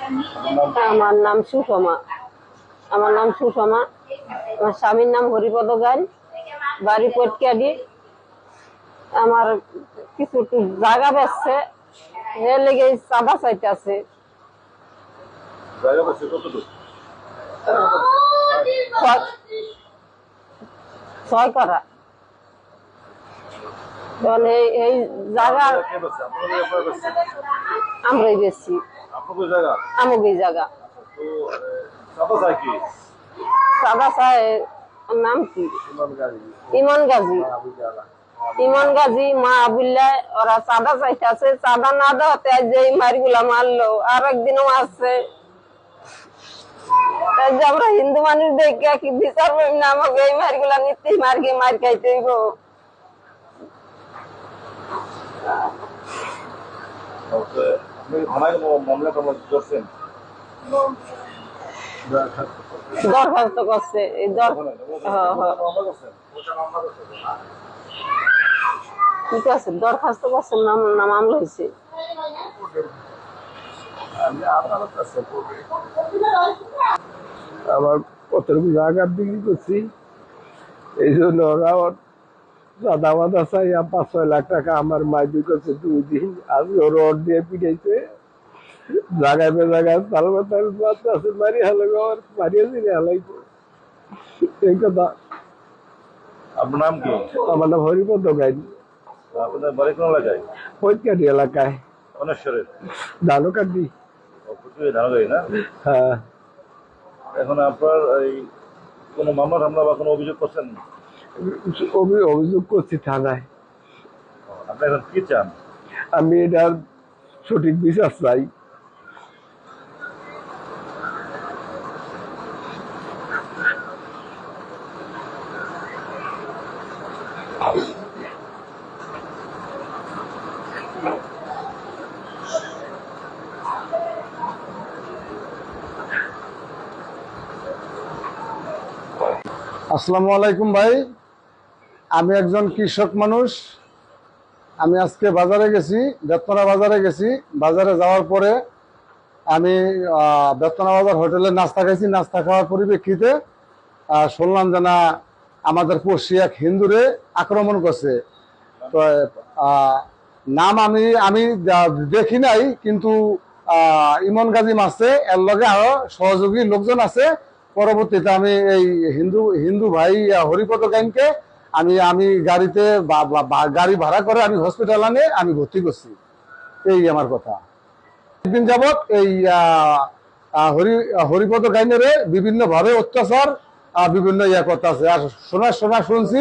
আমার নাম সুষমা। আমার নাম সুষমা। আমার স্বামীর নাম হরিপদ গান, বাড়ি পটকিয়াডি। আমার কিছু একটু জায়গা বেচছে, এর লেগে চাঁদা চাইতেছে। ছয় করা এই জায়গা আমরাই বেশি আমাকে জায়গা সাদা চাই। নাম কি? ইমন গাজী। ইমন গাজী মা আবুল্লাহ ওরা চাঁদা চাইতেছে। চাঁদা না দেওয়াতে যে মারগুলা মারলো, আর একদিনও আসছে। আমরা হিন্দু মানুষ দেখে কি বিচার করি না? আমাকে এই মারগুলা নিতে মার খাইতে হইব। দরখাস্ত করছে ঠিক আছে, দরখাস্ত করছেন, মামলা হয়েছে। আমার কতটুকু জায়গা বিক্রি করছি, এই জন্য ওরা চাঁদা মাদা চাই 5-6 লাখ টাকা আমার মাইদি করছে 2 দিন। আজকে রড দিয়ে পিটাইছে, জায়গায় জায়গায় তাল আছে, মারি হালাইব, মারিয়ে দিলে হালাইব। এই কথা। আপনার নাম কি? আমার নাম হরিপদ গাইন। আপনার বাড়ি কোন এলাকায়? পৈতকাটি এলাকায়, অনেশ্বরের ধানুকাটি। ধানগাড়ি না? হ্যাঁ। এখন আপনার এই কোনো মামলা টামলা বা কোনো অভিযোগ করছেন? অভিযোগ করছি থানায়। আপনি এখন কি চান? আমি এটার সঠিক বিচার চাই। আসসালামু আলাইকুম ভাই, আমি একজন কৃষক মানুষ। আমি আজকে বাজারে গেছি, বেতনা বাজারে গেছি। বাজারে যাওয়ার পরে আমি বেতনা বাজার হোটেলে নাস্তা খাইছি। নাস্তা খাওয়ার পরিপ্রেক্ষিতে শুনলাম যে না, আমাদের পড়শি এক হিন্দুরে আক্রমণ করছে। তো নাম আমি দেখি নাই, কিন্তু ইমন গাজী মারছে, এর লগে আরো সহযোগী লোকজন আছে। পরবর্তীতে আমি এই হিন্দু ভাই হরিপদ গাইনকে আমি গাড়িতে গাড়ি ভাড়া করে আমি হসপিটাল আনে আমি ভর্তি করছি। এই আমার কথা। একদিন যাবৎ এই হরিপদ গাইনের বিভিন্ন ভাবে অত্যাচার বিভিন্ন করতে আছে। আর শুনছি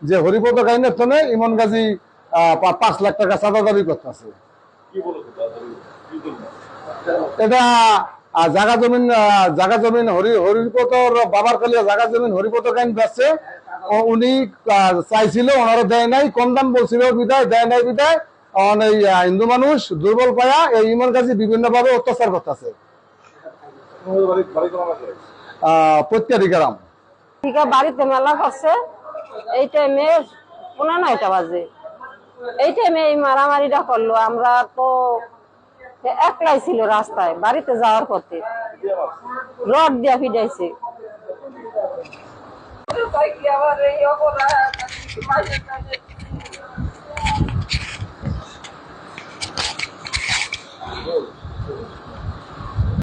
যে হরিপদ গাইনের তনে ইমন গাজী 5 লাখ টাকা চাঁদা দাবি করতেছে। এটা জায়গা জমিন হরিপদর বাবার কালিয়া জায়গা জমিন হরিপদ গাইন বেচছে। উনি চাইছিল, ওনারা দেয় নাই, কম দাম বলছিল বিদায়, দেয় নাই বিদায়। এই হিন্দু মানুষ দুর্বল পায়া এই ইমন গাজী বিভিন্ন ভাবে অত্যাচার করতেছে। প্রত্যেক গ্রাম বাড়িতে মেলা করছে। এই টাইমে 9:30 বাজে, এই টাইমে এই মারামারিটা করলো। আমরা তো একলাই ছিল রাস্তায়, বাড়িতে যাওয়ার পথে রড দিয়া ফিডাইছে।